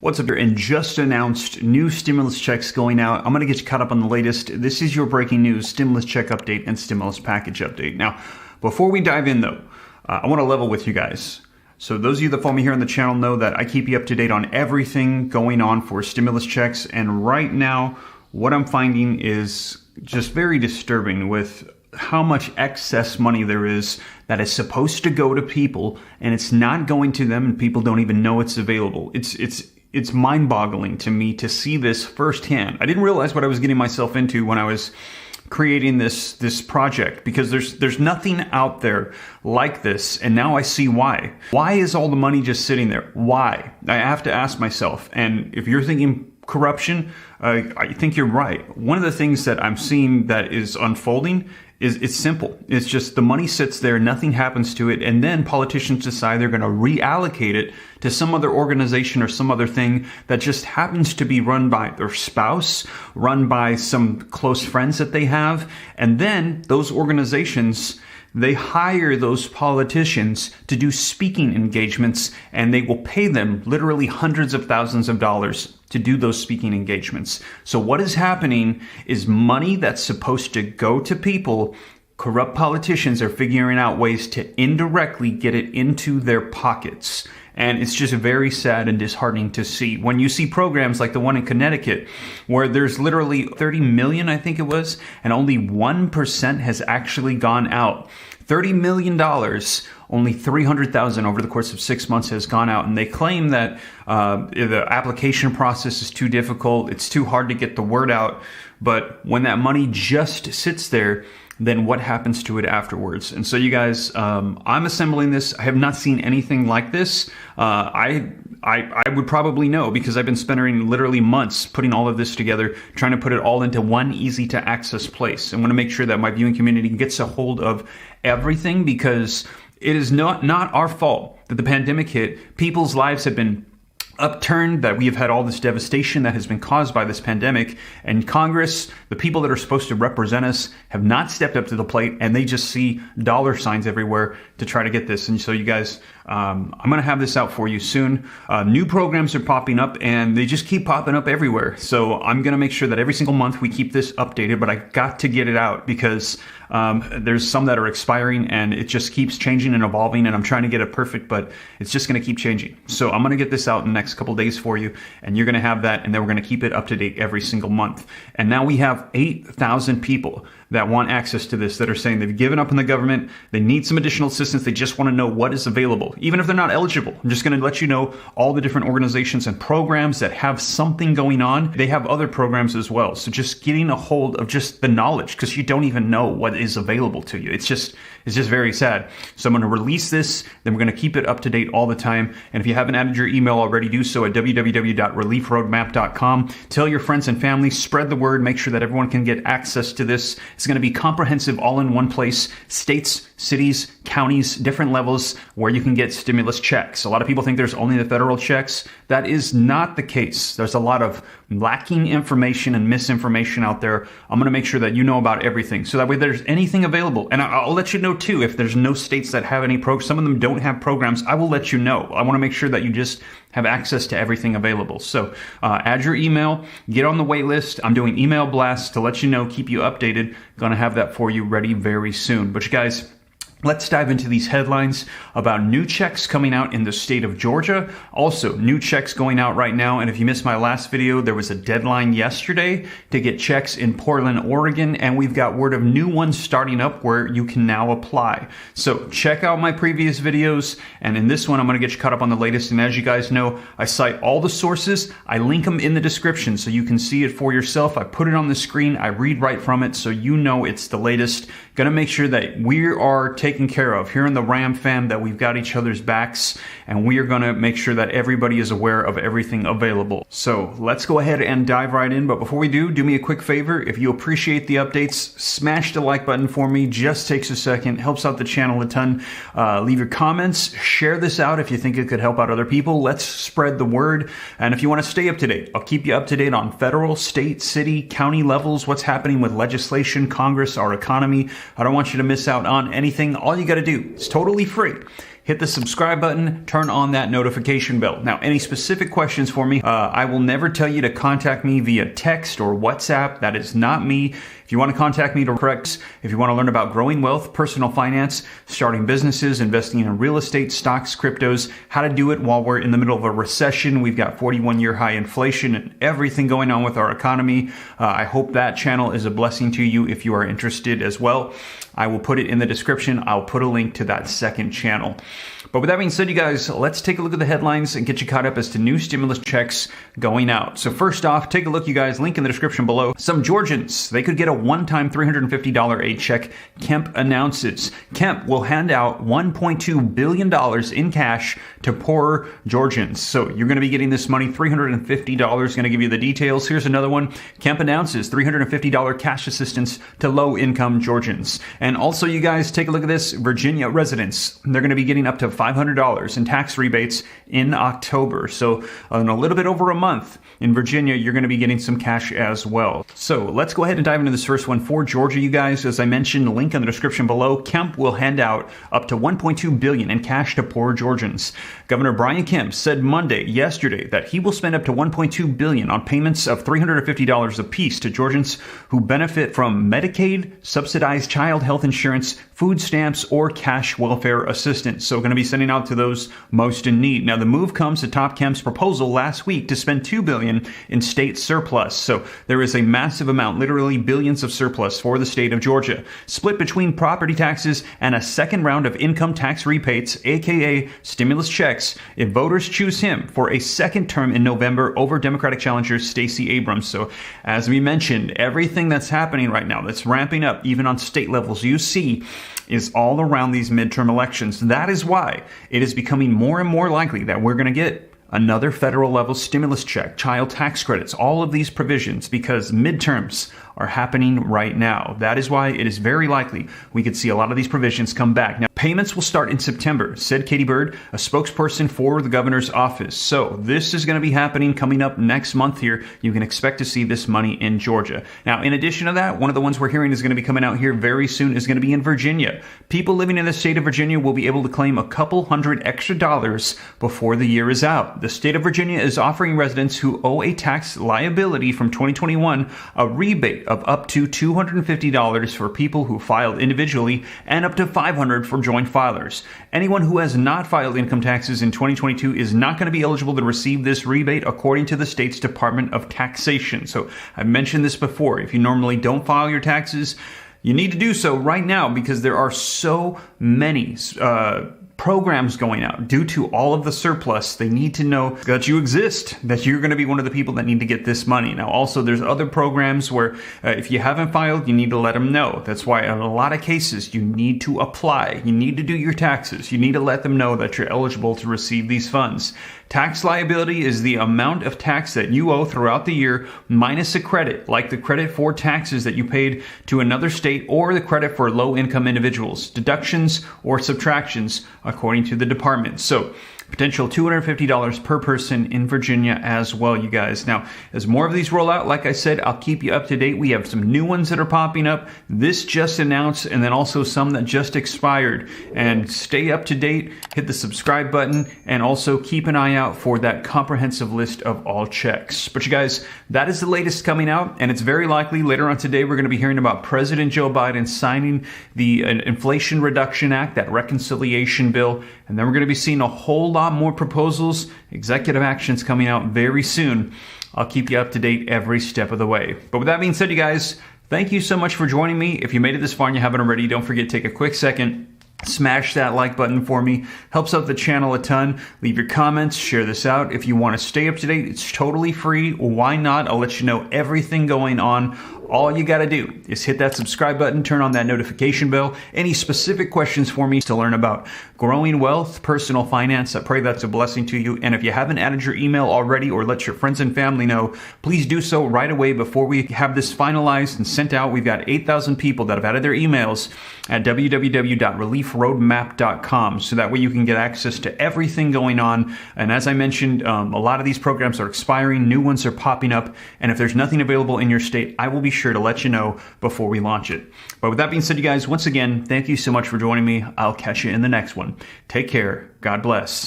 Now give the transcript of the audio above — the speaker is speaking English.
What's up there? And just announced new stimulus checks going out. I'm going to get you caught up on the latest. This is your breaking news stimulus check update and stimulus package update. Now, before we dive in though, I want to level with you guys. So those of you that follow me here on the channel know that I keep you up to date on everything going on for stimulus checks. And right now, what I'm finding is just very disturbing with how much excess money there is that is supposed to go to people and it's not going to them and people don't even know it's available. It's mind-boggling to me to see this firsthand. I didn't realize what I was getting myself into when I was creating this project, because there's nothing out there like this, and now I see why. Why is all the money just sitting there? Why? I have to ask myself. And if you're thinking corruption, I think you're right. One of the things that I'm seeing that is unfolding is it's simple. It's just the money sits there, nothing happens to it, and then politicians decide they're going to reallocate it to some other organization or some other thing that just happens to be run by their spouse, run by some close friends that they have, and then those organizations, they hire those politicians to do speaking engagements, and they will pay them literally hundreds of thousands of dollars to do those speaking engagements. So what is happening is money that's supposed to go to people, corrupt politicians are figuring out ways to indirectly get it into their pockets. And it's just very sad and disheartening to see. When you see programs like the one in Connecticut, where there's literally 30 million, I think it was, and only 1% has actually gone out. $30 million, only 300,000 over the course of 6 months has gone out. And they claim that the application process is too difficult. It's too hard to get the word out. But when that money just sits there, then what happens to it afterwards? And so you guys, I'm assembling this. I have not seen anything like this. I would probably know, because I've been spending literally months putting all of this together, trying to put it all into one easy to access place. I want to make sure that my viewing community gets a hold of everything, because it is not our fault that the pandemic hit. People's lives have been upturned, that we have had all this devastation that has been caused by this pandemic, and Congress, the people that are supposed to represent us, have not stepped up to the plate, and they just see dollar signs everywhere to try to get this. And so you guys, I'm going to have this out for you soon. New programs are popping up, and they just keep popping up everywhere. So I'm going to make sure that every single month we keep this updated, but I got to get it out because there's some that are expiring, and it just keeps changing and evolving, and I'm trying to get it perfect, but it's just going to keep changing. So I'm going to get this out in the next couple days for you, and you're going to have that, and then we're going to keep it up to date every single month. And now we have 8,000 people that want access to this, that are saying they've given up on the government, they need some additional assistance, they just want to know what is available, even if they're not eligible. I'm just going to let you know all the different organizations and programs that have something going on. They have other programs as well. So just getting a hold of just the knowledge, because you don't even know what is available to you. It's just very sad. So I'm going to release this, then we're going to keep it up to date all the time. And if you haven't added your email already, do so at www.reliefroadmap.com. Tell your friends and family, spread the word, make sure that everyone can get access to this. It's going to be comprehensive, all in one place. States, cities, counties, different levels where you can get stimulus checks. A lot of people think there's only the federal checks. That is not the case. There's a lot of lacking information and misinformation out there. I'm going to make sure that you know about everything, so that way there's anything available. And I'll let you know too, if there's no states that have any programs, some of them don't have programs, I will let you know. I want to make sure that you just have access to everything available. So add your email, get on the wait list. I'm doing email blasts to let you know, keep you updated. Going to have that for you ready very soon. But you guys, let's dive into these headlines about new checks coming out in the state of Georgia. Also, new checks going out right now. And if you missed my last video, there was a deadline yesterday to get checks in Portland, Oregon. And we've got word of new ones starting up where you can now apply. So check out my previous videos. And in this one, I'm going to get you caught up on the latest. And as you guys know, I cite all the sources. I link them in the description so you can see it for yourself. I put it on the screen. I read right from it so you know it's the latest. Going to make sure that we are taken care of here in the Ram fam, that we've got each other's backs, and we are going to make sure that everybody is aware of everything available. So let's go ahead and dive right in. But before we do me a quick favor. If you appreciate the updates, smash the like button for me. Just takes a second, helps out the channel a ton. Leave your comments, share this out if you think it could help out other people. Let's spread the word. And if you want to stay up to date, I'll keep you up to date on federal, state, city, county levels, what's happening with legislation, Congress, our economy. I don't want you to miss out on anything. All you got to do, it's totally free. hit the subscribe button, turn on that notification bell. Now, any specific questions for me, I will never tell you to contact me via text or WhatsApp. That is not me. If you want to contact me direct, if you want to learn about growing wealth, personal finance, starting businesses, investing in real estate, stocks, cryptos, how to do it while we're in the middle of a recession, we've got 41-year high inflation and everything going on with our economy. I hope that channel is a blessing to you if you are interested as well. I will put it in the description. I'll put a link to that second channel. But with that being said, you guys, let's take a look at the headlines and get you caught up as to new stimulus checks going out. So first off, take a look, you guys, link in the description below. Some Georgians, they could get a one-time $350 aid check. Kemp announces. Kemp will hand out $1.2 billion in cash to poorer Georgians. So you're going to be getting this money, $350. Going to give you the details. Here's another one. Kemp announces $350 cash assistance to low-income Georgians. And also, you guys, take a look at this. Virginia residents, they're going to be getting up to $500 in tax rebates in October. So in a little bit over a month in Virginia, you're going to be getting some cash as well. So let's go ahead and dive into this first one for Georgia, you guys. As I mentioned, link in the description below. Kemp will hand out up to $1.2 billion in cash to poor Georgians. Governor Brian Kemp said yesterday, that he will spend up to $1.2 billion on payments of $350 apiece to Georgians who benefit from Medicaid, subsidized child health insurance, food stamps, or cash welfare assistance. So going to be sending out to those most in need. Now, the move comes to top Kemp's proposal last week to spend $2 billion in state surplus. So there is a massive amount, literally billions of surplus for the state of Georgia, split between property taxes and a second round of income tax rebates, aka stimulus checks, if voters choose him for a second term in November over Democratic challenger Stacey Abrams. So as we mentioned, everything that's happening right now, that's ramping up even on state levels, you see, is all around these midterm elections. That is why it is becoming more and more likely that we're going to get another federal level stimulus check, child tax credits, all of these provisions, because midterms are happening right now. That is why it is very likely we could see a lot of these provisions come back. Now, payments will start in September, said Katie Bird, a spokesperson for the governor's office. So this is going to be happening coming up next month here. You can expect to see this money in Georgia. Now, in addition to that, one of the ones we're hearing is going to be coming out here very soon is going to be in Virginia. People living in the state of Virginia will be able to claim a couple $100 extra before the year is out. The state of Virginia is offering residents who owe a tax liability from 2021 a rebate of up to $250 for people who filed individually and up to $500 for joint filers. Anyone who has not filed income taxes in 2022 is not going to be eligible to receive this rebate according to the state's Department of Taxation. So I've mentioned this before. If you normally don't file your taxes, you need to do so right now because there are so many programs going out. Due to all of the surplus, they need to know that you exist, that you're going to be one of the people that need to get this money. Now, also, there's other programs where if you haven't filed, you need to let them know. That's why in a lot of cases, you need to apply. You need to do your taxes. You need to let them know that you're eligible to receive these funds. Tax liability is the amount of tax that you owe throughout the year minus a credit, like the credit for taxes that you paid to another state or the credit for low-income individuals, deductions or subtractions according to the department. So potential $250 per person in Virginia as well, you guys. Now, as more of these roll out, like I said, I'll keep you up to date. We have some new ones that are popping up. This just announced, and then also some that just expired. And stay up to date, hit the subscribe button, and also keep an eye out for that comprehensive list of all checks. But you guys, that is the latest coming out, and it's very likely later on today we're going to be hearing about President Joe Biden signing the Inflation Reduction Act, that reconciliation bill, and then we're going to be seeing a whole lot more proposals, executive actions coming out very soon. I'll keep you up to date every step of the way. But with that being said, you guys, thank you so much for joining me. If you made it this far and you haven't already, don't forget to take a quick second, smash that like button for me. Helps out the channel a ton. Leave your comments, share this out. If you want to stay up to date, it's totally free. Why not? I'll let you know everything going on. All you got to do is hit that subscribe button, turn on that notification bell. Any specific questions for me to learn about growing wealth, personal finance, I pray that's a blessing to you. And if you haven't added your email already or let your friends and family know, please do so right away before we have this finalized and sent out. We've got 8,000 people that have added their emails at www.reliefroadmap.com. So that way you can get access to everything going on. And as I mentioned, a lot of these programs are expiring. New ones are popping up. And if there's nothing available in your state, I will be sure to let you know before we launch it. But with that being said, you guys, once again, thank you so much for joining me. I'll catch you in the next one. Take care. God bless.